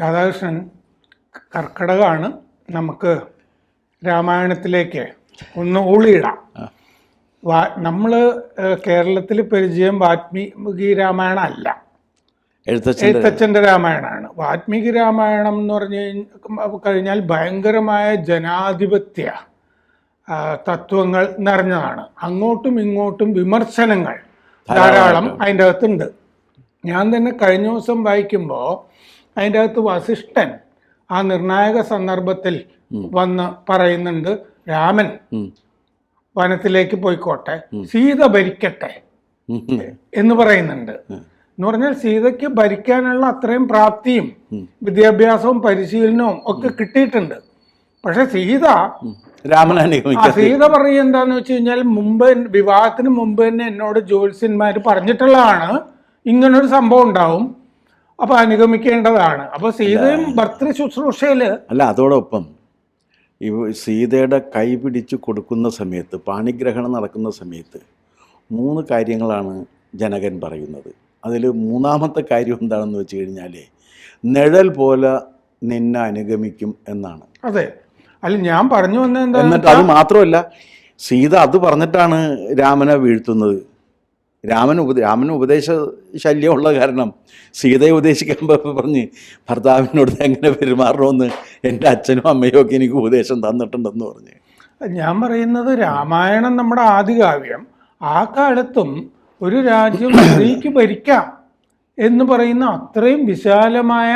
രാധാകൃഷ്ണൻ കർക്കിടകമാണ്. നമുക്ക് രാമായണത്തിലേക്ക് ഒന്ന് ഊളിയിടാം. നമ്മൾ കേരളത്തിൽ പരിചയം വാൽമീകി രാമായണം അല്ല, എഴുത്തച്ഛൻ്റെ രാമായണമാണ്. വാൽമീകി രാമായണം എന്ന് പറഞ്ഞു കഴിഞ്ഞാൽ ഭയങ്കരമായ ജനാധിപത്യ തത്വങ്ങൾ നിറഞ്ഞതാണ്. അങ്ങോട്ടും ഇങ്ങോട്ടും വിമർശനങ്ങൾ ധാരാളം അതിൻ്റെ അകത്തുണ്ട്. ഞാൻ തന്നെ കഴിഞ്ഞ ദിവസം വായിക്കുമ്പോൾ അതിൻ്റെ അകത്ത് വസിഷ്ഠൻ ആ നിർണായക സന്ദർഭത്തിൽ വന്ന് പറയുന്നുണ്ട്, രാമൻ വനത്തിലേക്ക് പോയിക്കോട്ടെ, സീത ഭരിക്കട്ടെ എന്ന് പറയുന്നുണ്ട്. എന്ന് പറഞ്ഞാൽ സീതയ്ക്ക് ഭരിക്കാനുള്ള അത്രയും പ്രാപ്തിയും വിദ്യാഭ്യാസവും പരിശീലനവും ഒക്കെ കിട്ടിയിട്ടുണ്ട്. പക്ഷെ സീത പറയുക എന്താന്ന് വെച്ച് കഴിഞ്ഞാൽ, വിവാഹത്തിന് മുമ്പ് തന്നെ എന്നോട് ജ്യോത്സ്യന്മാർ പറഞ്ഞിട്ടുള്ളതാണ് ഇങ്ങനൊരു സംഭവം ഉണ്ടാവും, അപ്പൊ അനുഗമിക്കേണ്ടതാണ്. അപ്പൊ സീതയും ഭർത്തൃ ശുശ്രൂഷയില് അല്ല, അതോടൊപ്പം ഈ സീതയുടെ കൈ പിടിച്ച് കൊടുക്കുന്ന സമയത്ത്, പാണിഗ്രഹണം നടക്കുന്ന സമയത്ത് 3 കാര്യങ്ങളാണ് ജനകൻ പറയുന്നത്. അതിൽ 3ാമത്തെ കാര്യം എന്താണെന്ന് വെച്ച് കഴിഞ്ഞാൽ, നിഴൽ പോലെ നിന്നെ അനുഗമിക്കും എന്നാണ്. അതെ, അല്ല ഞാൻ പറഞ്ഞു വന്നത് എന്താ, എന്നിട്ട് അത് മാത്രമല്ല, സീത അത് പറഞ്ഞിട്ടാണ് രാമനെ വീഴ്ത്തുന്നത്. രാമന് ഉപദേശ ശല്യമുള്ള കാരണം സീതയെ ഉപദേശിക്കാൻ പറഞ്ഞ് ഭർത്താവിനോട് എങ്ങനെ പെരുമാറണമെന്ന് എൻ്റെ അച്ഛനും അമ്മയും ഒക്കെ എനിക്ക് ഉപദേശം തന്നിട്ടുണ്ടെന്ന് പറഞ്ഞ്. ഞാൻ പറയുന്നത്, രാമായണം നമ്മുടെ ആദികാവ്യം. ആ കാലത്തും ഒരു രാജ്യം സ്ത്രീക്ക് ഭരിക്കാം എന്ന് പറയുന്ന അത്രയും വിശാലമായ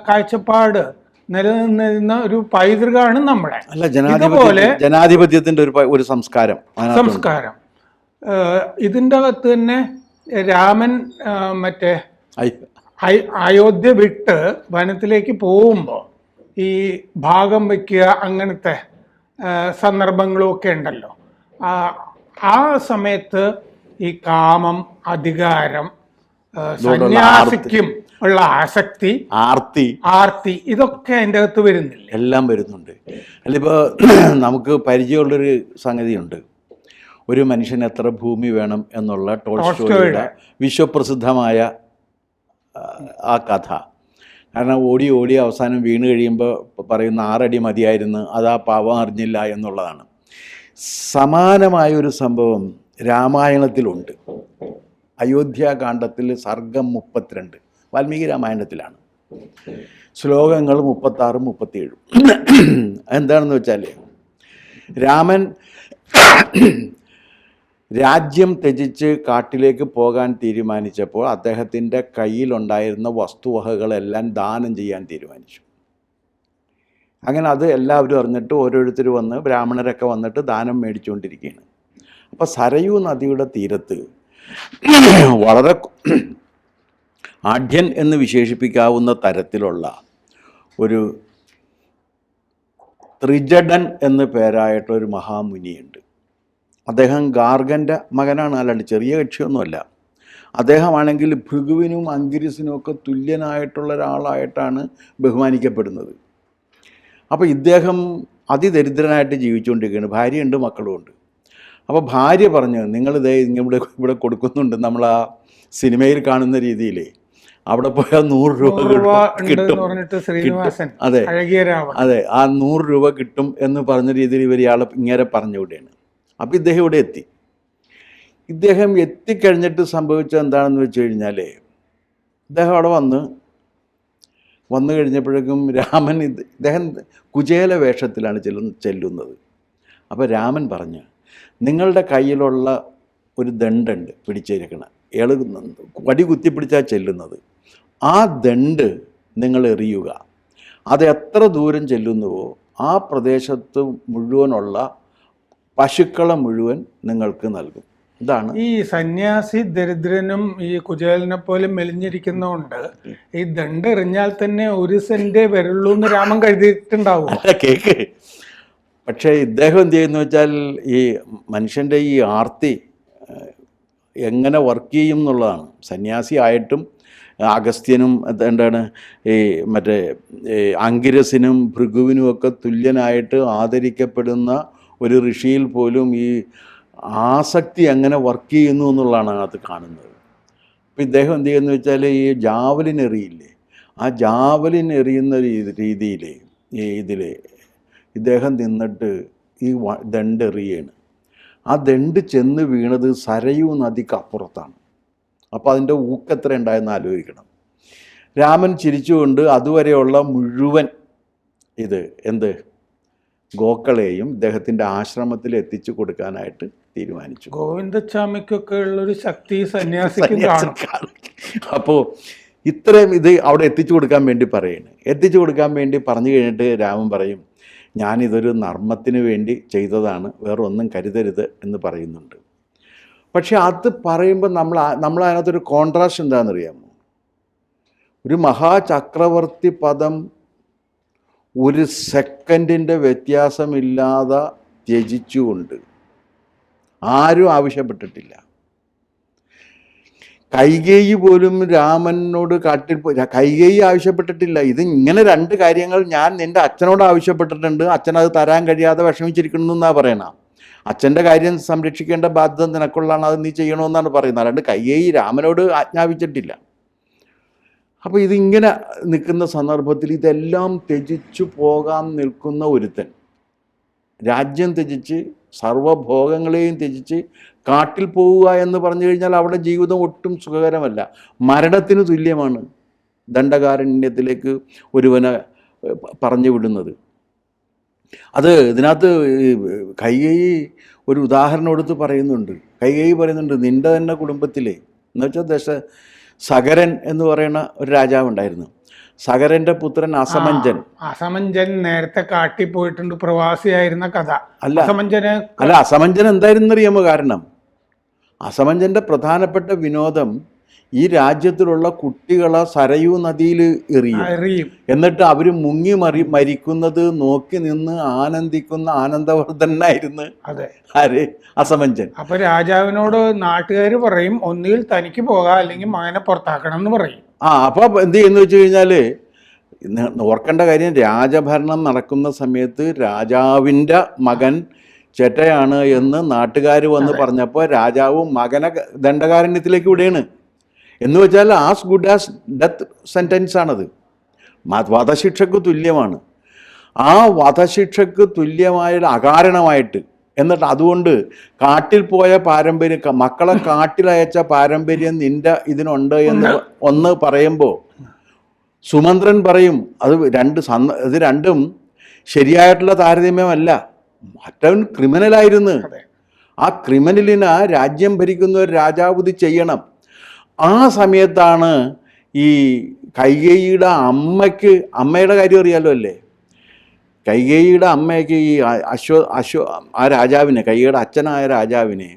കാഴ്ചപ്പാട് നിലനിന്നിരുന്ന ഒരു പൈതൃകമാണ് നമ്മുടെ. അല്ല, ജനാധിപത്യത്തിന്റെ ഒരു സംസ്കാരം. ഇതിൻ്റെ അകത്ത് തന്നെ രാമൻ മറ്റേ അയോധ്യ വിട്ട് വനത്തിലേക്ക് പോകുമ്പോൾ ഈ ഭാഗം വയ്ക്കുക അങ്ങനത്തെ സന്ദർഭങ്ങളും ഒക്കെ ഉണ്ടല്ലോ. ആ സമയത്ത് ഈ കാമം, അധികാരം, സന്യാസിക്കും ഉള്ള ആസക്തി, ആർത്തി ഇതൊക്കെ അതിൻ്റെ അകത്ത് വരുന്നില്ല. എല്ലാം വരുന്നുണ്ട്. അല്ല, ഇപ്പോൾ നമുക്ക് പരിചയമുള്ളൊരു സംഗതിയുണ്ട്. ഒരു മനുഷ്യന് എത്ര ഭൂമി വേണം എന്നുള്ള ടോൾസ്റ്റോയുടെ വിശ്വപ്രസിദ്ധമായ ആ കഥ. കാരണം ഓടി അവസാനം വീണ് കഴിയുമ്പോൾ പറയുന്ന 6 അടി മതിയായിരുന്നു, അത് ആ പാവം അറിഞ്ഞില്ല എന്നുള്ളതാണ്. സമാനമായൊരു സംഭവം രാമായണത്തിലുണ്ട്. അയോധ്യാകാന്ഡത്തിൽ സർഗം 32 വാൽമീകി രാമായണത്തിലാണ്. ശ്ലോകങ്ങൾ 36, 37. എന്താണെന്ന് വെച്ചാൽ, രാമൻ രാജ്യം ത്യജിച്ച് കാട്ടിലേക്ക് പോകാൻ തീരുമാനിച്ചപ്പോൾ അദ്ദേഹത്തിൻ്റെ കയ്യിലുണ്ടായിരുന്ന വസ്തുവകകളെല്ലാം ദാനം ചെയ്യാൻ തീരുമാനിച്ചു. അങ്ങനെ അത് എല്ലാവരും അറിഞ്ഞിട്ട് ഓരോരുത്തർ വന്ന്, ബ്രാഹ്മണരൊക്കെ വന്നിട്ട് ദാനം മേടിച്ചുകൊണ്ടിരിക്കുകയാണ്. അപ്പോൾ സരയൂ നദിയുടെ തീരത്ത് വളരെ ആഢ്യൻ എന്ന് വിശേഷിപ്പിക്കാവുന്ന തരത്തിലുള്ള ഒരു ത്രിജടൻ എന്ന് പേരായിട്ടൊരു മഹാമുനിയുണ്ട്. അദ്ദേഹം ഗാർഗൻ്റെ മകനാണ്, അല്ലാണ്ട് ചെറിയ കക്ഷിയൊന്നുമല്ല. അദ്ദേഹമാണെങ്കിൽ ഭൃഗുവിനും അങ്കിരസിനും ഒക്കെ തുല്യനായിട്ടുള്ള ഒരാളായിട്ടാണ് ബഹുമാനിക്കപ്പെടുന്നത്. അപ്പോൾ ഇദ്ദേഹം അതിദരിദ്രനായിട്ട് ജീവിച്ചുകൊണ്ടിരിക്കുകയാണ്. ഭാര്യയുണ്ട്, മക്കളുമുണ്ട്. അപ്പോൾ ഭാര്യ പറഞ്ഞു, നിങ്ങളിതേ ഇവിടെ കൊടുക്കുന്നുണ്ട്, നമ്മൾ ആ സിനിമയിൽ കാണുന്ന രീതിയിൽ അവിടെ പോയാൽ 100 രൂപ കിട്ടും. അതെ, ആ 100 രൂപ കിട്ടും എന്ന് പറഞ്ഞ രീതിയിൽ ഇയാളെ ഇങ്ങനെ പറഞ്ഞുവിടുകയാണ്. അപ്പം ഇദ്ദേഹം ഇവിടെ എത്തി. ഇദ്ദേഹം എത്തിക്കഴിഞ്ഞിട്ട് സംഭവിച്ചത് എന്താണെന്ന് വെച്ച് കഴിഞ്ഞാൽ, ഇദ്ദേഹം അവിടെ വന്നു കഴിഞ്ഞപ്പോഴേക്കും രാമൻ, ഇദ്ദേഹം കുചേല വേഷത്തിലാണ് ചെല്ലുന്നത്. അപ്പോൾ രാമൻ പറഞ്ഞു, നിങ്ങളുടെ കയ്യിലുള്ള ഒരു ദണ്ടുണ്ട് പിടിച്ചിരിക്കണം, ഇയാൾ വടി കുത്തിപ്പിടിച്ചാൽ ചെല്ലുന്നത്, ആ ദണ്ട് നിങ്ങൾ എറിയുക. അത് എത്ര ദൂരം ചെല്ലുന്നുവോ ആ പ്രദേശത്ത് മുഴുവനുള്ള പശുക്കളെ മുഴുവൻ നിങ്ങൾക്ക് നൽകും. ഇതാണ് ഈ സന്യാസി ദരിദ്രനും ഈ കുചേലനെ പോലെ മെലിഞ്ഞിരിക്കുന്നതുകൊണ്ട് ഈ ദണ്ട് എറിഞ്ഞാൽ തന്നെ 1 സെന്റ് വരുള്ളൂ എന്ന് രാമൻ കരുതിയിട്ടുണ്ടാവും. കേക്ക്. പക്ഷേ ഇദ്ദേഹം എന്ത് ചെയ്യുന്നു വെച്ചാൽ, ഈ മനുഷ്യൻ്റെ ഈ ആർത്തി എങ്ങനെ വർക്ക് ചെയ്യും എന്നുള്ളതാണ്. സന്യാസി ആയിട്ടും അഗസ്ത്യനും ഈ മറ്റേ അങ്കിരസിനും ഭൃഗുവിനും ഒക്കെ തുല്യനായിട്ട് ആദരിക്കപ്പെടുന്ന ഒരു ഋഷിയിൽ പോലും ഈ ആസക്തി എങ്ങനെ വർക്ക് ചെയ്യുന്നു എന്നുള്ളതാണ് അത് കാണുന്നത്. അപ്പോൾ ഇദ്ദേഹം എന്ത് ചെയ്യുന്നു വെച്ചാൽ, ഈ ജാവലിൻ എറിയില്ലേ, ആ ജാവലിൻ എറിയുന്ന രീതിയിൽ ഇതിൽ ഇദ്ദേഹം നിന്നിട്ട് ഈ ദണ്ട് എറിയാണ്. ആ ദണ്ട് ചെന്ന് വീണത് സരയൂ നദിക്ക് അപ്പുറത്താണ്. അപ്പോൾ അതിൻ്റെ ഊക്കെത്ര ഉണ്ടായെന്ന് ആലോചിക്കണം. രാമൻ ചിരിച്ചുകൊണ്ട് അതുവരെയുള്ള മുഴുവൻ ഗോക്കളെയും ഇദ്ദേഹത്തിൻ്റെ ആശ്രമത്തിൽ എത്തിച്ചു കൊടുക്കാനായിട്ട് തീരുമാനിച്ചു. ഗോവിന്ദച്ചാമിക്കൊക്കെ ഉള്ളൊരു ശക്തി സന്യാസിക്കും കാണും. അപ്പോൾ ഇത്രയും അവിടെ എത്തിച്ചു കൊടുക്കാൻ വേണ്ടി പറയുന്നു. എത്തിച്ചു കൊടുക്കാൻ വേണ്ടി പറഞ്ഞു കഴിഞ്ഞിട്ട് രാമൻ പറയും, ഞാനിതൊരു നർമ്മത്തിന് വേണ്ടി ചെയ്തതാണ്, വേറെ ഒന്നും കരുതരുത് എന്ന് പറയുന്നുണ്ട്. പക്ഷെ അത് പറയുമ്പോൾ നമ്മൾ അതിനകത്തൊരു കോൺട്രാസ്റ്റ് എന്താണെന്നറിയാമോ? ഒരു മഹാചക്രവർത്തി പദം ഒരു സെക്കൻഡിൻ്റെ വ്യത്യാസമില്ലാതെ ത്യജിച്ചുകൊണ്ട് ആരും ആവശ്യപ്പെട്ടിട്ടില്ല. കൈകേയി പോലും രാമനോട് കൈകേയി ആവശ്യപ്പെട്ടിട്ടില്ല. ഇത് ഇങ്ങനെ രണ്ട് കാര്യങ്ങൾ ഞാൻ നിൻ്റെ അച്ഛനോട് ആവശ്യപ്പെട്ടിട്ടുണ്ട്, അച്ഛൻ അത് തരാൻ കഴിയാതെ വിഷമിച്ചിരിക്കുന്നു എന്നാണ് പറയണം. അച്ഛൻ്റെ കാര്യം സംരക്ഷിക്കേണ്ട ബാധ്യത നിനക്കുള്ളതാണ്, അത് നീ ചെയ്യണമെന്നാണ് പറയുന്നത്. അല്ലാണ്ട് കൈകേയി രാമനോട് ആജ്ഞാപിച്ചിട്ടില്ല. അപ്പോൾ ഇതിങ്ങനെ നിൽക്കുന്ന സന്ദർഭത്തിൽ ഇതെല്ലാം ത്യജിച്ചു പോകാൻ നിൽക്കുന്ന ഒരുത്തൻ, രാജ്യം ത്യജിച്ച് സർവഭോഗങ്ങളെയും ത്യജിച്ച് കാട്ടിൽ പോവുക എന്ന് പറഞ്ഞു കഴിഞ്ഞാൽ അവിടെ ജീവിതം ഒട്ടും സുഖകരമല്ല, മരണത്തിന് തുല്യമാണ് ദണ്ഡകാരണ്യത്തിലേക്ക് ഒരുവനെ പറഞ്ഞു വിടുന്നത്. അത് ഇതിനകത്ത് കൈകേയി ഒരു ഉദാഹരണം എടുത്ത് പറയുന്നുണ്ട്. കൈകേയി പറയുന്നുണ്ട്, നിൻ്റെ തന്നെ കുടുംബത്തിലെ എന്നുവെച്ചാൽ സഗരൻ എന്ന് പറയുന്ന ഒരു രാജാവുണ്ടായിരുന്നു. സഗരൻ്റെ പുത്രൻ അസമഞ്ജൻ നേരത്തെ കാട്ടി പോയിട്ടുണ്ട്, പ്രവാസിയായിരുന്ന കഥ. അസമഞ്ജൻ എന്തായിരുന്നറിയാമോ കാരണം? അസമഞ്ജൻ്റെ പ്രധാനപ്പെട്ട വിനോദം ഈ രാജ്യത്തിലുള്ള കുട്ടികളെ സരയൂ നദിയിൽ എറിയും. എന്നിട്ട് അവർ മുങ്ങി മരിക്കുന്നത് നോക്കി നിന്ന് ആനന്ദിക്കുന്ന ആനന്ദവർദ്ധനായിരുന്നു ആര്? അസമഞ്ജൻ. അപ്പൊ രാജാവിനോട് നാട്ടുകാർ പറയും, ഒന്നുകിൽ തനിക്ക് പോകാം അല്ലെങ്കിൽ മകനെ പുറത്താക്കണം എന്ന് പറയും. അപ്പൊ എന്ത് ചെയ്യുന്നു വെച്ച് കഴിഞ്ഞാല് ഓർക്കേണ്ട കാര്യം, രാജഭരണം നടക്കുന്ന സമയത്ത് രാജാവിൻ്റെ മകൻ ചേട്ടയാണ് എന്ന് നാട്ടുകാർ വന്ന് പറഞ്ഞപ്പോൾ രാജാവ് മകനെ ദണ്ഡകാരണ്യത്തിലേക്ക് വിടുകയാണ്. എന്ന് വെച്ചാൽ as good as death sentence ആണത്, വധശിക്ഷക്ക് തുല്യമാണ്. ആ വധശിക്ഷക്ക് തുല്യമായ അകാരണമായിട്ട്, എന്നിട്ട് അതുകൊണ്ട് കാട്ടിൽ പോയ പാരമ്പര്യം, മക്കളെ കാട്ടിലയച്ച പാരമ്പര്യം നിൻ്റെ ഇതിനുണ്ട് എന്ന് ഒന്ന് പറയുമ്പോൾ സുമന്ത്രൻ പറയും ഇത് രണ്ടും ശരിയായിട്ടുള്ള താരതമ്യമല്ല. മറ്റവൻ ക്രിമിനലായിരുന്നു. ആ ക്രിമിനലിന് രാജ്യം ഭരിക്കുന്ന ഒരു രാജാവ് ഇത് ചെയ്യണം. ആ സമയത്താണ് ഈ കൈകേയിയുടെ അമ്മയുടെ കാര്യം അറിയാലോ അല്ലേ? കൈകേയിയുടെ അമ്മയ്ക്ക് ഈ ആ രാജാവിനെ, കൈകേയിയുടെ അച്ഛനായ രാജാവിനെ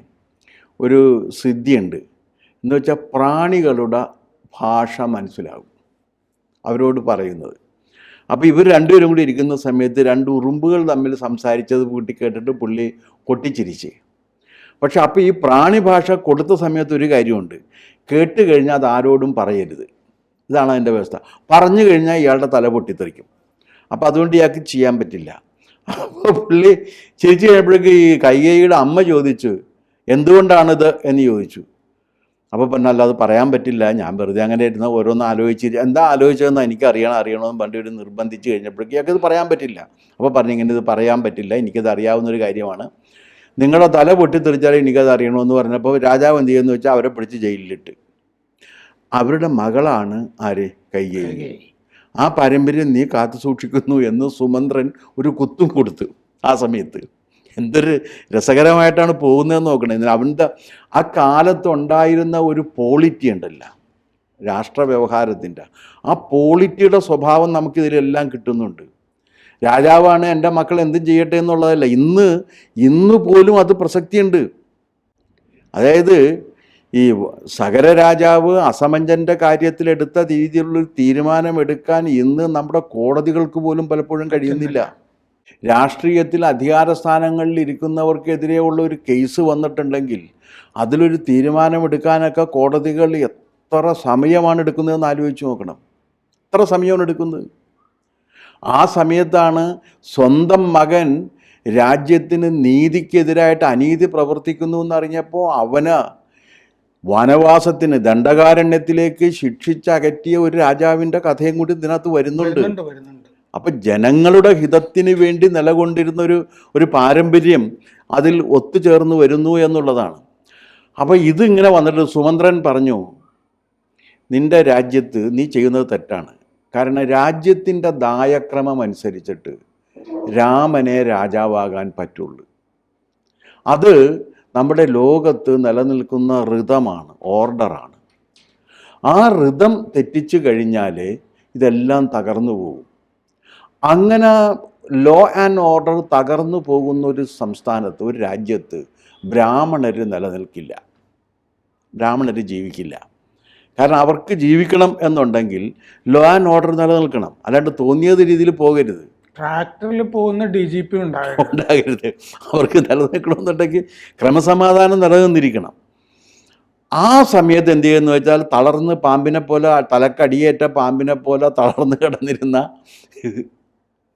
ഒരു സിദ്ധിയുണ്ട്. എന്ന് വെച്ചാൽ പ്രാണികളുടെ ഭാഷ മനസ്സിലാകും അവരോട് പറയുന്നത്. അപ്പോൾ ഇവർ രണ്ടുപേരും കൂടി ഇരിക്കുന്ന സമയത്ത് രണ്ട് ഉറുമ്പുകൾ തമ്മിൽ സംസാരിച്ചത് കൂട്ടി കേട്ടിട്ട് പുള്ളി പൊട്ടിച്ചിരിച്ച്. പക്ഷെ അപ്പോൾ ഈ പ്രാണി ഭാഷ കൊടുത്ത സമയത്ത് ഒരു കാര്യമുണ്ട്, കേട്ട് കഴിഞ്ഞാൽ അത് ആരോടും പറയരുത്. ഇതാണ് അതിൻ്റെ വ്യവസ്ഥ. പറഞ്ഞു കഴിഞ്ഞാൽ ഇയാളുടെ തല പൊട്ടിത്തെറിക്കും. അപ്പോൾ അതുകൊണ്ട് ഇയാൾക്ക് ചെയ്യാൻ പറ്റില്ല. അപ്പോൾ പുള്ളി ചിരിച്ചു കഴിഞ്ഞപ്പോഴേക്ക് ഈ കൈകേയിയുടെ അമ്മ ചോദിച്ചു, എന്തുകൊണ്ടാണിത് എന്ന് ചോദിച്ചു. അപ്പോൾ പിന്നെ അല്ലാതെ പറയാൻ പറ്റില്ല, ഞാൻ വെറുതെ അങ്ങനെ ഇരുന്ന് ഓരോന്ന് ആലോചിച്ച് എന്താ ആലോചിച്ചതെന്ന് അറിയണമെന്ന് പണ്ട് ഒരു നിർബന്ധിച്ച് കഴിഞ്ഞപ്പോഴേക്ക് ഇയാൾക്കത് പറയാൻ പറ്റില്ല. അപ്പോൾ പറഞ്ഞു, ഇങ്ങനെ ഇത് പറയാൻ പറ്റില്ല, എനിക്കത് അറിയാവുന്നൊരു കാര്യമാണ്, നിങ്ങളുടെ തല പൊട്ടിത്തെറിച്ചാൽ എനിക്കത് അറിയണമെന്ന് പറഞ്ഞപ്പോൾ രാജാവ് എന്ത് ചെയ്യുമെന്ന് വെച്ചാൽ അവരെ പിടിച്ച് ജയിലിലിട്ട്. അവരുടെ മകളാണ് ആര്? കൈകേയി. ആ പാരമ്പര്യം നീ കാത്തു സൂക്ഷിക്കുന്നു എന്ന് സുമന്ത്രൻ ഒരു കുത്തും കൊടുത്തു ആ സമയത്ത്. എന്തൊരു രസകരമായിട്ടാണ് പോകുന്നതെന്ന് നോക്കണേ. അവൻ്റെ ആ കാലത്തുണ്ടായിരുന്ന ഒരു പോളിറ്റി ഉണ്ടല്ലോ രാഷ്ട്രവ്യവഹാരത്തിൻ്റെ, ആ പോളിറ്റിയുടെ സ്വഭാവം നമുക്കിതിലെല്ലാം കിട്ടുന്നുണ്ട്. രാജാവാണ്, എൻ്റെ മക്കൾ എന്തും ചെയ്യട്ടെ എന്നുള്ളതല്ല, ഇന്ന് പോലും അത് പ്രസക്തിയുണ്ട്. അതായത് ഈ സഗര രാജാവ് അസമഞ്ജൻ്റെ കാര്യത്തിലെടുത്ത രീതിയിലുള്ളൊരു തീരുമാനമെടുക്കാൻ ഇന്ന് നമ്മുടെ കോടതികൾക്ക് പോലും പലപ്പോഴും കഴിയുന്നില്ല. രാഷ്ട്രീയത്തിൽ അധികാര സ്ഥാനങ്ങളിൽ ഇരിക്കുന്നവർക്കെതിരെയുള്ള ഒരു കേസ് വന്നിട്ടുണ്ടെങ്കിൽ അതിലൊരു തീരുമാനമെടുക്കാനൊക്കെ കോടതികൾ എത്ര സമയമാണ് എടുക്കുന്നതെന്ന് ആലോചിച്ച് നോക്കണം. എത്ര സമയമാണ് എടുക്കുന്നത്? ആ സമയത്താണ് സ്വന്തം മകൻ രാജ്യത്തിന് നീതിക്കെതിരായിട്ട് അനീതി പ്രവർത്തിക്കുന്നു എന്നറിഞ്ഞപ്പോൾ അവന് വനവാസത്തിന് ദണ്ഡകാരണ്യത്തിലേക്ക് ശിക്ഷിച്ചകറ്റിയ ഒരു രാജാവിൻ്റെ കഥയും കൂടി ഇതിനകത്ത് വരുന്നുണ്ട്. അപ്പം ജനങ്ങളുടെ ഹിതത്തിന് വേണ്ടി നിലകൊണ്ടിരുന്ന ഒരു പാരമ്പര്യം അതിൽ ഒത്തുചേർന്ന് വരുന്നു എന്നുള്ളതാണ്. അപ്പോൾ ഇതിങ്ങനെ വന്നിട്ട് സുമന്ത്രൻ പറഞ്ഞു, നിൻ്റെ രാജ്യത്ത് നീ ചെയ്യുന്നത് തെറ്റാണ്. കാരണം രാജ്യത്തിൻ്റെ ദായക്രമം അനുസരിച്ചിട്ട് രാമനെ രാജാവാകാൻ പറ്റുള്ളൂ. അത് നമ്മുടെ ലോകത്ത് നിലനിൽക്കുന്ന ഋതമാണ്, ഓർഡറാണ്. ആ ഋതം തെറ്റിച്ചു കഴിഞ്ഞാൽ ഇതെല്ലാം തകർന്നു പോകും. അങ്ങനെ ലോ ആൻഡ് ഓർഡർ തകർന്നു പോകുന്ന ഒരു സംസ്ഥാനത്ത്, ഒരു രാജ്യത്ത് ബ്രാഹ്മണർ നിലനിൽക്കില്ല, ബ്രാഹ്മണർ ജീവിക്കില്ല. കാരണം അവർക്ക് ജീവിക്കണം എന്നുണ്ടെങ്കിൽ ലോ ആൻഡ് ഓർഡർ നിലനിൽക്കണം, അല്ലാണ്ട് തോന്നിയത് രീതിയിൽ പോകരുത്. ട്രാക്ടറിൽ പോകുന്ന DGP ഉണ്ടാകരുത്. അവർക്ക് നിലനിൽക്കണമെന്നുണ്ടെങ്കിൽ ക്രമസമാധാനം നിലനിന്നിരിക്കണം. ആ സമയത്ത് എന്ത് ചെയ്യുമെന്ന് വെച്ചാൽ, തളർന്ന് പാമ്പിനെ പോലെ, തലക്കടിയേറ്റ പാമ്പിനെ പോലെ തളർന്ന് കിടന്നിരുന്ന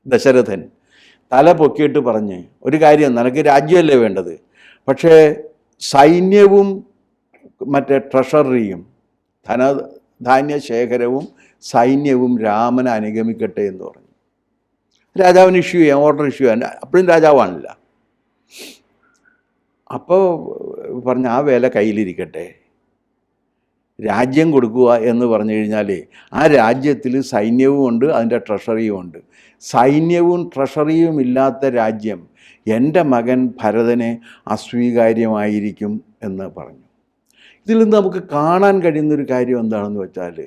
ദശരഥൻ തല പൊക്കിയിട്ട് പറഞ്ഞ്, ഒരു കാര്യം, നിനക്ക് രാജ്യമല്ലേ വേണ്ടത്, പക്ഷേ സൈന്യവും മറ്റേ ട്രഷറിയും ധാന്യശേഖരവും സൈന്യവും രാമനെ അനുഗമിക്കട്ടെ എന്ന് പറഞ്ഞു. രാജാവിന് ഇഷ്യൂ ചെയ്യാം, ഓർഡർ ഇഷ്യൂ ചെയ്യാൻ. അപ്പോഴും രാജാവാണില്ല. അപ്പോൾ പറഞ്ഞ ആ വേല കയ്യിലിരിക്കട്ടെ, രാജ്യം കൊടുക്കുക എന്ന് പറഞ്ഞു കഴിഞ്ഞാൽ ആ രാജ്യത്തിൽ സൈന്യവും ഉണ്ട്, അതിൻ്റെ ട്രഷറിയും ഉണ്ട്. സൈന്യവും ട്രഷറിയും ഇല്ലാത്ത രാജ്യം എൻ്റെ മകൻ ഭരതനെ അസ്വീകാര്യമായിരിക്കും എന്ന് പറഞ്ഞു. ഇതിൽ നിന്ന് നമുക്ക് കാണാൻ കഴിയുന്നൊരു കാര്യം എന്താണെന്ന് വെച്ചാൽ,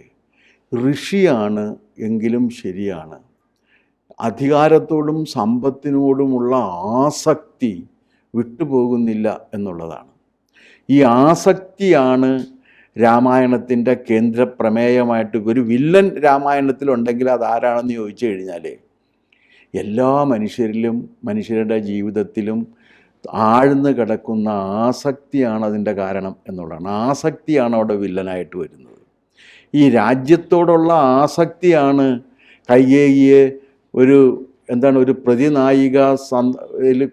ഋഷിയാണ് എങ്കിലും ശരിയാണ്, അധികാരത്തോടും സമ്പത്തിനോടുമുള്ള ആസക്തി വിട്ടുപോകുന്നില്ല എന്നുള്ളതാണ്. ഈ ആസക്തിയാണ് രാമായണത്തിൻ്റെ കേന്ദ്രപ്രമേയമായിട്ട്. ഒരു വില്ലൻ രാമായണത്തിലുണ്ടെങ്കിൽ അതാരാണെന്ന് ചോദിച്ചു കഴിഞ്ഞാൽ, എല്ലാ മനുഷ്യരിലും, മനുഷ്യരുടെ ജീവിതത്തിലും ആഴ്ന്നു കിടക്കുന്ന ആസക്തിയാണ് അതിൻ്റെ കാരണം എന്നുള്ളതാണ്. ആസക്തിയാണ് അവിടെ വില്ലനായിട്ട് വരുന്നത്. ഈ രാജ്യത്തോടുള്ള ആസക്തിയാണ് കൈകേയിയെ ഒരു പ്രതിനായിക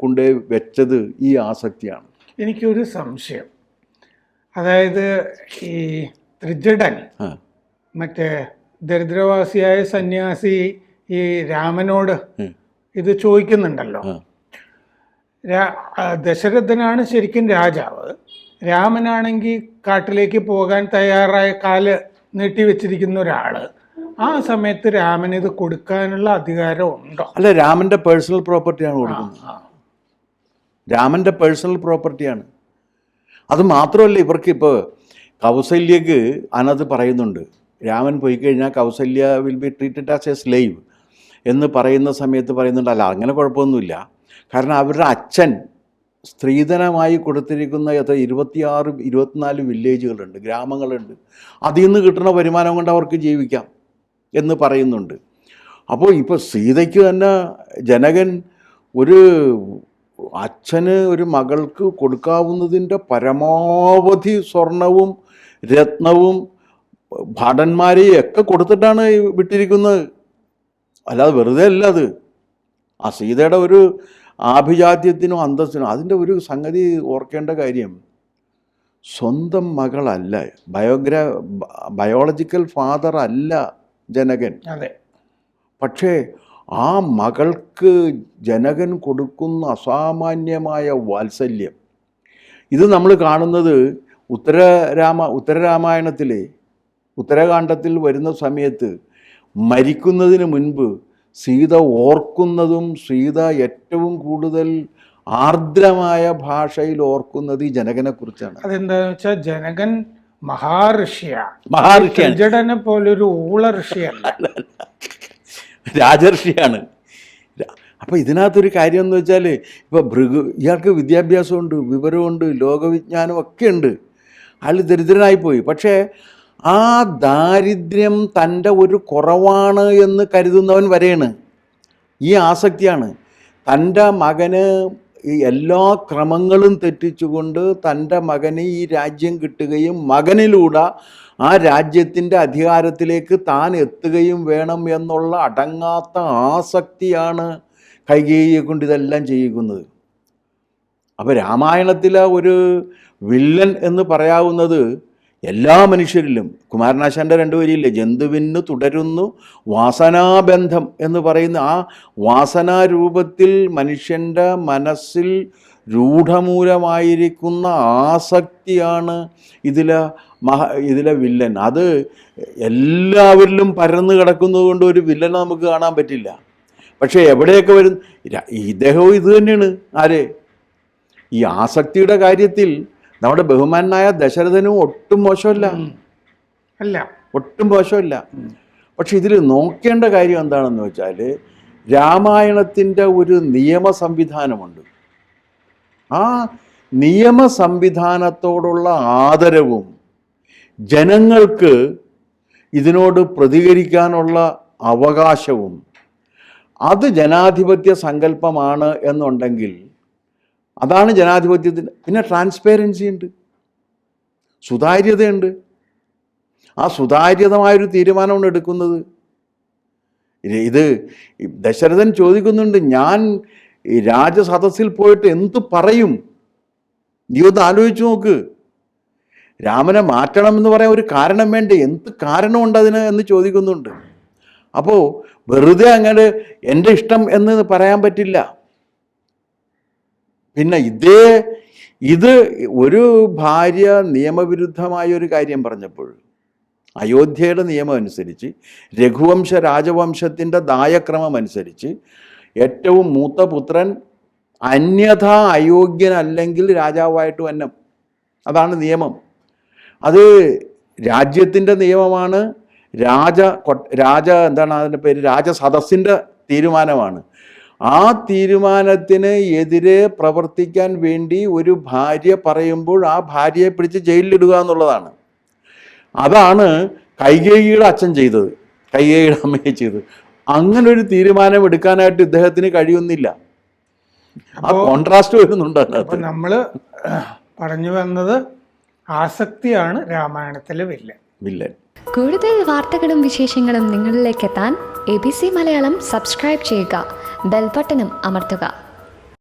കൊണ്ട് വെച്ചത്. ഈ ആസക്തിയാണ്. എനിക്കൊരു സംശയം, അതായത് ഈ ത്രിജടൻ, മറ്റേ ദരിദ്രവാസിയായ സന്യാസി ഈ രാമനോട് ഇത് ചോദിക്കുന്നുണ്ടല്ലോ. ദശരഥനാണ് ശരിക്കും രാജാവ്, രാമനാണെങ്കിൽ കാട്ടിലേക്ക് പോകാൻ തയ്യാറായ കാല് നീട്ടിവെച്ചിരിക്കുന്ന ഒരാള്. ആ സമയത്ത് രാമന് ഇത് കൊടുക്കാനുള്ള അധികാരം ഉണ്ടോ? അല്ല, രാമൻ്റെ പേഴ്സണൽ പ്രോപ്പർട്ടിയാണ് കൊടുക്കുന്നത്. രാമൻ്റെ പേഴ്സണൽ പ്രോപ്പർട്ടിയാണ്. അത് മാത്രമല്ല, ഇവർക്ക് ഇപ്പോൾ കൗസല്യക്ക് അതിനകത്ത് പറയുന്നുണ്ട്, രാമൻ പോയി കഴിഞ്ഞാൽ Kausalya will be treated as A slave എന്ന് പറയുന്ന സമയത്ത് പറയുന്നുണ്ട്, അല്ല അങ്ങനെ കുഴപ്പമൊന്നുമില്ല. കാരണം അവരുടെ അച്ഛൻ സ്ത്രീധനമായി കൊടുത്തിരിക്കുന്ന 24 വില്ലേജുകളുണ്ട്, ഗ്രാമങ്ങളുണ്ട്. അതിൽ നിന്ന് കിട്ടുന്ന വരുമാനം കൊണ്ട് അവർക്ക് ജീവിക്കാം എന്ന് പറയുന്നുണ്ട്. അപ്പോൾ ഇപ്പോൾ സീതയ്ക്ക് തന്നെ ജനകൻ അച്ഛന് ഒരു മകൾക്ക് കൊടുക്കാവുന്നതിൻ്റെ പരമാവധി സ്വർണവും രത്നവും ഭടന്മാരെയും ഒക്കെ കൊടുത്തിട്ടാണ് വിട്ടിരിക്കുന്നത്. അല്ലാതെ വെറുതെ അല്ല അത്. ആ സീതയുടെ ഒരു ആഭിജാത്യത്തിനും അന്തസ്സിനും അതിൻ്റെ ഒരു സംഗതി ഓർക്കേണ്ട കാര്യം, സ്വന്തം മകളല്ല, ബയോളജിക്കൽ ഫാദർ അല്ല ജനകൻ. അതെ. പക്ഷേ ആ മകൾക്ക് ജനകൻ കൊടുക്കുന്ന അസാമാന്യമായ വാത്സല്യം, ഇത് നമ്മൾ കാണുന്നത് ഉത്തരരാമായണത്തിലെ ഉത്തരകാണ്ഡത്തിൽ വരുന്ന സമയത്ത് മരിക്കുന്നതിന് മുൻപ് സീത ഓർക്കുന്നതും, സീത ഏറ്റവും കൂടുതൽ ആർദ്രമായ ഭാഷയിൽ ഓർക്കുന്നത് ഈ ജനകനെ കുറിച്ചാണ്. അതെന്താന്ന് വെച്ചാൽ ജനകൻ മഹാഋഷിയാണ്, പോലൊരു ഊള ഋഷിയല്ല, രാജർഷിയാണ്. അപ്പോൾ ഇതിനകത്തൊരു കാര്യം എന്ന് വെച്ചാൽ, ഇപ്പോൾ ഇയാൾക്ക് വിദ്യാഭ്യാസമുണ്ട്, വിവരമുണ്ട്, ലോകവിജ്ഞാനം ഒക്കെ ഉണ്ട്, അയാൾ ദരിദ്രനായിപ്പോയി. പക്ഷേ ആ ദാരിദ്ര്യം തൻ്റെ ഒരു കുറവാണ് എന്ന് കരുതുന്നവൻ വരെയാണ്. ഈ ആസക്തിയാണ്. തൻ്റെ മകന് ഈ എല്ലാ ക്രമങ്ങളും തെറ്റിച്ചുകൊണ്ട് തൻ്റെ മകന് ഈ രാജ്യം കിട്ടുകയും മകനിലൂടെ ആ രാജ്യത്തിൻ്റെ അധികാരത്തിലേക്ക് താൻ എത്തുകയും വേണം എന്നുള്ള അടങ്ങാത്ത ആസക്തിയാണ് കൈകേയിയെ കൊണ്ട് ഇതെല്ലാം ചെയ്യിക്കുന്നത്. അപ്പോൾ രാമായണത്തിലെ ഒരു വില്ലൻ എന്ന് പറയാവുന്നത് എല്ലാ മനുഷ്യരിലും കുമാരനാശാൻ്റെ 2 വരിയില്ലേ, ജന്തുവിന് തുടരുന്നു വാസനാബന്ധം എന്ന് പറയുന്ന ആ വാസനാരൂപത്തിൽ മനുഷ്യൻ്റെ മനസ്സിൽ രൂഢമൂലമായിരിക്കുന്ന ആസക്തിയാണ് ഇതിലെ വില്ലൻ. അത് എല്ലാവരിലും പരന്നു കിടക്കുന്നത് കൊണ്ട് ഒരു വില്ലനെ നമുക്ക് കാണാൻ പറ്റില്ല. പക്ഷേ എവിടെയൊക്കെ വരും, ഇദ്ദേഹവും ഇത് തന്നെയാണ്. ആരെ? ഈ ആസക്തിയുടെ കാര്യത്തിൽ നമ്മുടെ ബഹുമാനായ ദശരഥനും ഒട്ടും മോശമല്ല, അല്ല, ഒട്ടും മോശമല്ല. പക്ഷെ ഇതിൽ നോക്കേണ്ട കാര്യം എന്താണെന്ന് വെച്ചാൽ, രാമായണത്തിൻ്റെ ഒരു നിയമ സംവിധാനമുണ്ട്. ആ നിയമ സംവിധാനത്തോടുള്ള ആദരവും ജനങ്ങൾക്ക് ഇതിനോട് പ്രതികരിക്കാനുള്ള അവകാശവും, അത് ജനാധിപത്യ സങ്കല്പമാണ് എന്നുണ്ടെങ്കിൽ അതാണ് ജനാധിപത്യത്തിന്. പിന്നെ ട്രാൻസ്പെറൻസി ഉണ്ട്, സുതാര്യതയുണ്ട്. ആ സുതാര്യതമായൊരു തീരുമാനമാണ് എടുക്കുന്നത്. ഇത് ദശരഥൻ ചോദിക്കുന്നുണ്ട്, ഞാൻ ഈ രാജസദസ്സിൽ പോയിട്ട് എന്ത് പറയും? നീ ഒന്ന് ആലോചിച്ച് നോക്ക്. രാമനെ മാറ്റണം എന്ന് പറയാൻ ഒരു കാരണം വേണ്ടേ? എന്ത് കാരണമുണ്ട് അതിന് എന്ന് ചോദിക്കുന്നുണ്ട്. അപ്പോൾ വെറുതെ അങ്ങനെ എൻ്റെ ഇഷ്ടം എന്ന് പറയാൻ പറ്റില്ല. പിന്നെ ഇത് ഒരു ഭാര്യ നിയമവിരുദ്ധമായ ഒരു കാര്യം പറഞ്ഞപ്പോൾ, അയോധ്യയുടെ നിയമം അനുസരിച്ച്, രഘുവംശ രാജവംശത്തിൻ്റെ ദായക്രമം അനുസരിച്ച്, ഏറ്റവും മൂത്ത പുത്രൻ അന്യഥാ അയോഗ്യനല്ലെങ്കിൽ രാജാവായിട്ട് വന്നം. അതാണ് നിയമം. അത് രാജ്യത്തിൻ്റെ നിയമമാണ്. എന്താണ് അതിൻ്റെ പേര്, രാജസദസ്സിൻ്റെ തീരുമാനമാണ്. ആ തീരുമാനത്തിന് എതിരെ പ്രവർത്തിക്കാൻ വേണ്ടി ഒരു ഭാര്യ പറയുമ്പോൾ ആ ഭാര്യയെ പിടിച്ച് ജയിലിലിടുക എന്നുള്ളതാണ്. അതാണ് കൈകേയിയുടെ അച്ഛൻ ചെയ്തത്, കൈകേയിയുടെ അമ്മയെ ചെയ്തത്. അങ്ങനെ ഒരു തീരുമാനം എടുക്കാനായിട്ട് ഇദ്ദേഹത്തിന് കഴിയുന്നില്ല. ആ കോൺട്രാസ്റ്റ് വരുന്നുണ്ട്. അപ്പോൾ നമ്മൾ പറഞ്ഞു വന്നത് ആസക്തിയാണ് രാമായണത്തിലെ വില്ലൻ. കൂടുതൽ വാർത്തകളും വിശേഷങ്ങളും നിങ്ങളിലേക്ക് എത്താൻ ABC മലയാളം സബ്സ്ക്രൈബ് ചെയ്യുക, ബെൽ ബട്ടണും അമർത്തുക.